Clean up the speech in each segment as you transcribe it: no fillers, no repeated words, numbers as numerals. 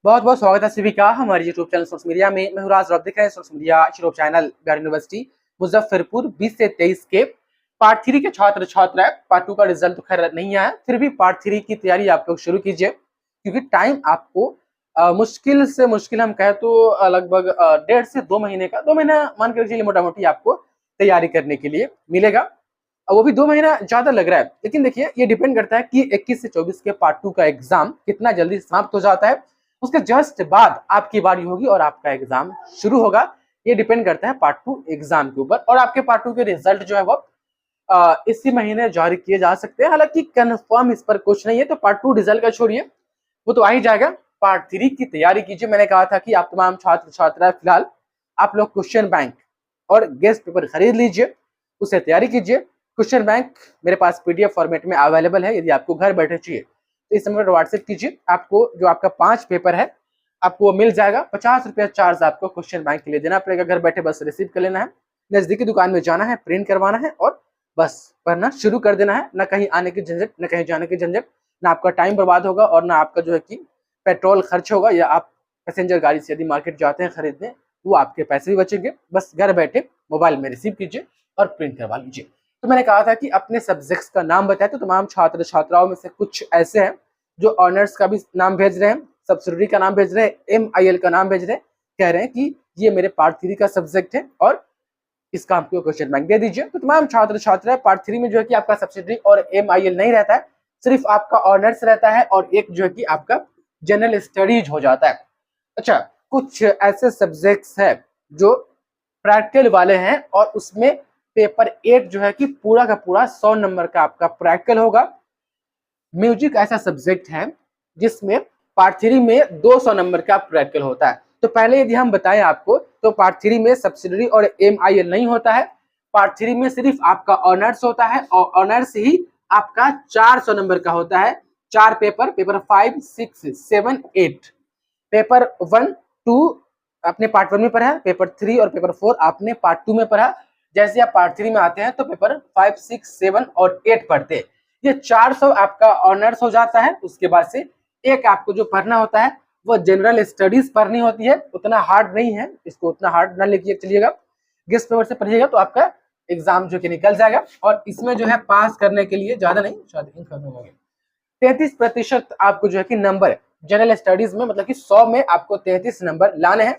बहुत बहुत स्वागत है सभी का हमारे यूट्यूब चैनल सोर्स मीडिया में। मैं हूं राज, आप देख रहे हैं source media YouTube channel. Bihar university Muzaffarpur 20 से 23 के पार्ट 3 के छात्र छात्रा है। पार्ट 2 का रिजल्ट तो खैर नहीं आया, फिर भी पार्ट 3 की तैयारी आप लोग शुरू कीजिए, क्योंकि टाइम आपको मुश्किल से मुश्किल हम कहें तो लगभग 1.5 से 2 महीने का, 2 महीना मान कर चलिए मोटा मोटी आपको तैयारी करने के लिए मिलेगा। वो भी 2 महीना ज्यादा लग रहा है, लेकिन देखिए ये डिपेंड करता है कि 21 से 24 के पार्ट 2 का एग्जाम कितना जल्दी समाप्त हो जाता है। उसके जस्ट बाद आपकी बारी होगी और आपका एग्जाम शुरू होगा। ये डिपेंड करता है पार्ट 2 एग्जाम के ऊपर, और आपके पार्ट 2 के रिजल्ट जो है वो इसी महीने जारी किए जा सकते हैं। हालांकि कंफर्म इस पर कुछ नहीं है, तो पार्ट 2 रिजल्ट का छोड़िए, वो तो आ ही जाएगा। पार्ट 3 की तैयारी कीजिए। मैंने कहा था कि आप तमाम छात्र छात्रा फिलहाल आप लोग क्वेश्चन बैंक और गेस्ट पेपर खरीद लीजिए, उससे तैयारी कीजिए। क्वेश्चन बैंक मेरे पास पीडीएफ फॉर्मेट में अवेलेबल है, यदि आपको घर बैठे चाहिए तो इस नंबर पर व्हाट्सएप कीजिए। आपको जो आपका 5 पेपर है आपको वो मिल जाएगा। 50 रुपया चार्ज आपको क्वेश्चन बैंक के लिए देना पड़ेगा। घर बैठे बस रिसीव कर लेना है, नजदीकी दुकान में जाना है, प्रिंट करवाना है और बस पढ़ना शुरू कर देना है। ना कहीं आने की झंझट, ना कहीं जाने की झंझट, ना आपका टाइम बर्बाद होगा और ना आपका जो है कि पेट्रोल खर्च होगा, या आप पैसेंजर गाड़ी से यदि मार्केट जाते हैं खरीदने वो आपके पैसे भी बचेंगे। बस घर बैठे मोबाइल में रिसीव कीजिए और प्रिंट करवा लीजिए। तो मैंने कहा था कि अपने सब्जेक्ट्स का नाम बताए, तो तमाम छात्र छात्राओं में से कुछ ऐसे हैं जो ऑनर्स का भी नाम भेज रहे हैं, सब्सिडरी का नाम भेज रहे हैं, MIL का नाम भेज रहे हैं, कह रहे हैं कि ये मेरे पार्ट 3 का सब्जेक्ट है और इसका हमको क्वेश्चन बैंक दे दीजिए। तो तमाम छात्र छात्रा पार्ट 3 में जो है कि आपका सब्सिडरी और MIL नहीं रहता है, सिर्फ आपका ऑनर्स रहता है और एक जो है कि आपका जनरल स्टडीज हो जाता है। अच्छा, कुछ ऐसे सब्जेक्ट्स है जो प्रैक्टिकल वाले हैं और उसमें पेपर 8 जो है कि पूरा का पूरा 100 नंबर का आपका प्रैक्टिकल होगा। म्यूजिक ऐसा सब्जेक्ट है जिसमें पार्ट 3 में 200 नंबर का प्रैक्टिकल होता है। तो पहले यदि हम बताएं आपको, तो पार्ट 3 में सब्सिडरी और MIL नहीं होता है। पार्ट 3 में सिर्फ आपका ऑनर्स होता है और ऑनर्स ही आपका 400 नंबर का होता है। 4 पेपर, पेपर 5, 6, 7, 8। पेपर 1, 2 आपने पार्ट 1 में पढ़ा, पेपर 3 और पेपर 4 आपने पार्ट 2 में पढ़ा। जैसे आप पार्ट 3 में आते हैं तो पेपर 5, 6, 7 और 8 पढ़ते हैं। ये 400 आपका ऑनर्स हो जाता है। उसके बाद से एक आपको जो पढ़ना होता है वो जनरल स्टडीज पढ़नी होती है। उतना हार्ड नहीं है, इसको उतना हार्ड ना लेके चलिएगा, गेस्ट पेपर से पढ़िएगा तो आपका एग्जाम जो कि निकल जाएगा। और इसमें जो है पास करने के लिए ज्यादा नहीं, शायद खत्म हो गया, 33% आपको जो है कि नंबर जनरल स्टडीज में, मतलब कि 100 में आपको 33 नंबर लाने हैं।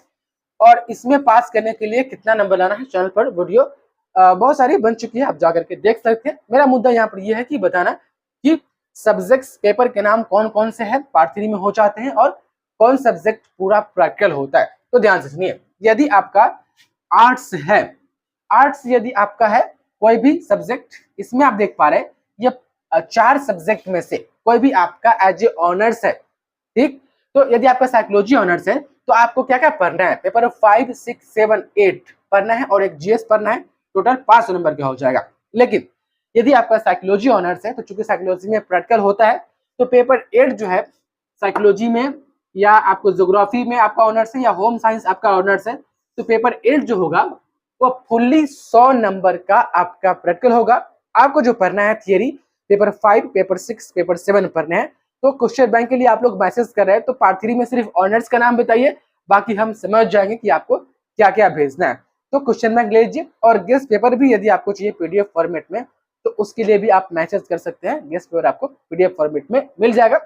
और इसमें पास करने के लिए कितना नंबर लाना है, चैनल पर वीडियो बहुत सारी बन चुकी है, आप जाकर के देख सकते हैं। मेरा मुद्दा यहाँ पर यह है कि बताना कि सब्जेक्ट्स पेपर के नाम कौन कौन से हैं, पार्ट 3 में हो जाते हैं, और कौन सब्जेक्ट पूरा प्रैक्टिकल होता है। तो ध्यान से सुनिए, यदि आपका आर्ट्स है, आर्ट्स यदि आपका है कोई भी सब्जेक्ट, इसमें आप देख पा रहे हैं ये 4 सब्जेक्ट में से कोई भी आपका एज ए ऑनर्स है, ठीक। तो यदि आपका साइकोलॉजी ऑनर्स है तो आपको क्या क्या पढ़ना है, पेपर 5, 6, 7, 8 पढ़ना है और एक GS पढ़ना है। टोटल 500 नंबर का हो जाएगा। लेकिन यदि आपका साइकोलॉजी ऑनर्स है तो चूंकि साइकोलॉजी में प्रैक्टिकल होता है, तो पेपर 8 जो है साइकोलॉजी में, या आपको ज्योग्राफी में आपका ऑनर्स है, या होम साइंस आपका ऑनर्स है, तो पेपर 8 जो होगा वो फुल्ली 100 नंबर का आपका प्रैक्टिकल होगा। आपको जो पढ़ना है थियरी, पेपर 5, पेपर 6, पेपर 7 पढ़ना है। तो क्वेश्चन बैंक के लिए आप लोग मैसेज कर रहे हैं, तो पार्ट 3 में सिर्फ ऑनर्स का नाम बताइए, बाकी हम समझ जाएंगे कि आपको क्या क्या भेजना है। तो क्वेश्चन बैंक ले लीजिए, और गेस्ट पेपर भी यदि आपको चाहिए पीडीएफ फॉर्मेट में तो उसके लिए भी आप मैसेज कर सकते हैं। गेस्ट पेपर आपको पीडीएफ फॉर्मेट में मिल जाएगा।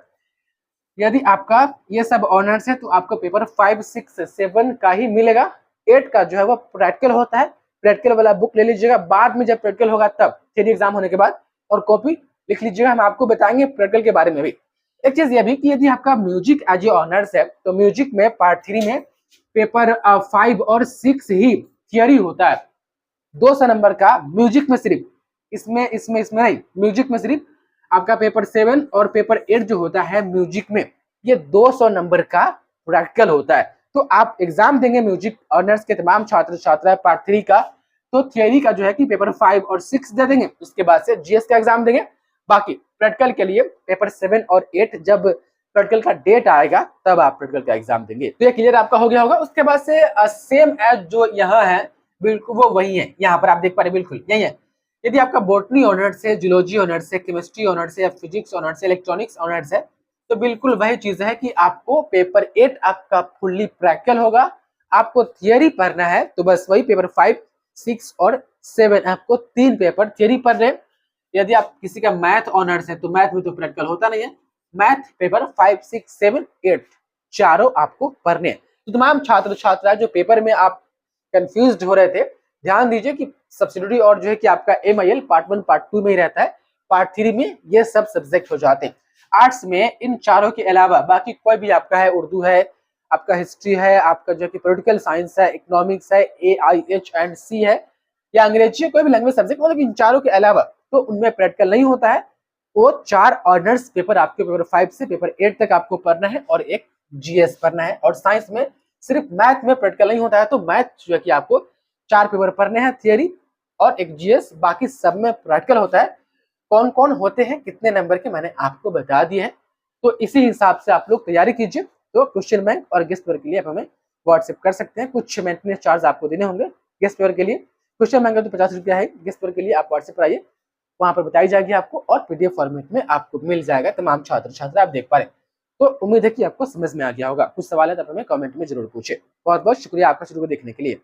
यदि आपका ये सब ऑनर्स है तो आपको पेपर 5, 6, 7 का ही मिलेगा। 8 का जो है वो प्रैक्टिकल होता है। प्रैक्टिकल वाला बुक ले लीजिएगा, बाद में जब प्रैक्टिकल होगा तब थ्योरी एग्जाम होने के बाद, और कॉपी लिख लीजिएगा, हम आपको बताएंगे प्रैक्टिकल के बारे में भी। एक चीज ये भी कि यदि आपका म्यूजिक एज ए ऑनर्स है तो म्यूजिक में पार्ट 3 में पेपर 5 और 6 ही थियरी होता है। 200 नंबर का म्यूजिक में सिर्फ, इसमें नहीं, म्यूजिक में सिर्फ आपका पेपर 7 और पेपर 8 जो होता है म्यूजिक में, ये 200 नंबर का प्रैक्टिकल होता है। तो आप एग्जाम देंगे म्यूजिक ऑनर्स के तमाम छात्र छात्रा पार्ट 3 का, तो थियरी का जो है कि पेपर 5 और 6 दे देंगे, उसके बाद से GS का एग्जाम देंगे। बाकी प्रैक्टिकल के लिए पेपर 7 और 8 जब प्रैक्टिकल का डेट आएगा तब आप प्रैक्टिकल का एग्जाम देंगे। तो ये क्लियर आपका हो गया होगा। उसके बाद से सेम एज जो यहाँ है बिल्कुल वो वही है, यहाँ पर आप देख पा रहे बिल्कुल यही है। यदि आपका बॉटनी ऑनर्स है, जूलॉजी ऑनर्स है, केमिस्ट्री ऑनर्स है, या फिजिक्स ऑनर्स है, इलेक्ट्रॉनिक्स ऑनर्स है, तो बिल्कुल वही चीज है कि आपको पेपर 8 आपका फुल्ली प्रैक्टिकल होगा। आपको थियरी पढ़ना है तो बस वही पेपर 5, 6 और 7 आपको 3 पेपर थियरी पढ़ रहे हैं। यदि आप किसी का मैथ ऑनर्स है तो मैथ में तो प्रैक्टिकल होता नहीं है। मैथ पेपर 5, 6, 7, 8 चारों आपको पढ़ने हैं। तो तमाम छात्र छात्राएं जो पेपर में आप कंफ्यूज हो रहे थे, ध्यान दीजिए कि सब्सिडियरी और जो है कि आपका MIL पार्ट 1 पार्ट 2 में ही रहता है, पार्ट 3 में ये सब सब्जेक्ट हो जाते हैं। आर्ट्स में इन चारों के अलावा बाकी कोई भी आपका है, उर्दू है, आपका हिस्ट्री है, आपका जो है कि पॉलिटिकल साइंस है, इकोनॉमिक्स है, AIH&C है, या अंग्रेजी है, कोई भी लैंग्वेज सब्जेक्ट, मतलब इन चारों के अलावा तो उनमें प्रैक्टिकल नहीं होता है। वो 4 ऑनर्स पेपर आपके पेपर 5 से पेपर 8 तक आपको पढ़ना है और एक GS पढ़ना है। और साइंस में सिर्फ मैथ में प्रैक्टिकल नहीं होता है, तो मैथ जो है कि आपको 4 पेपर पढ़ने हैं थियरी और एक GS, बाकी सब में प्रैक्टिकल होता है। कौन कौन होते हैं, कितने नंबर के, मैंने आपको बता दिए हैं। तो इसी हिसाब से आप लोग तैयारी कीजिए। तो क्वेश्चन बैंक और गेस्ट पेपर के लिए आप हमें व्हाट्सएप कर सकते हैं। कुछ मेंटेनेंस चार्ज आपको देने होंगे गेस्ट पेपर के लिए। क्वेश्चन बैंक तो 50 रुपया है, गेस्ट पेपर के लिए आप व्हाट्सएप पर आइए, वहां पर बताई जाएगी आपको और PDF फॉर्मेट में आपको मिल जाएगा। तमाम छात्र छात्रा आप देख पा रहे हैं। तो उम्मीद है कि आपको समझ में आ गया होगा। कुछ सवाल है तो आप हमें कमेंट में जरूर पूछे। बहुत बहुत शुक्रिया आपका शुरू देखने के लिए।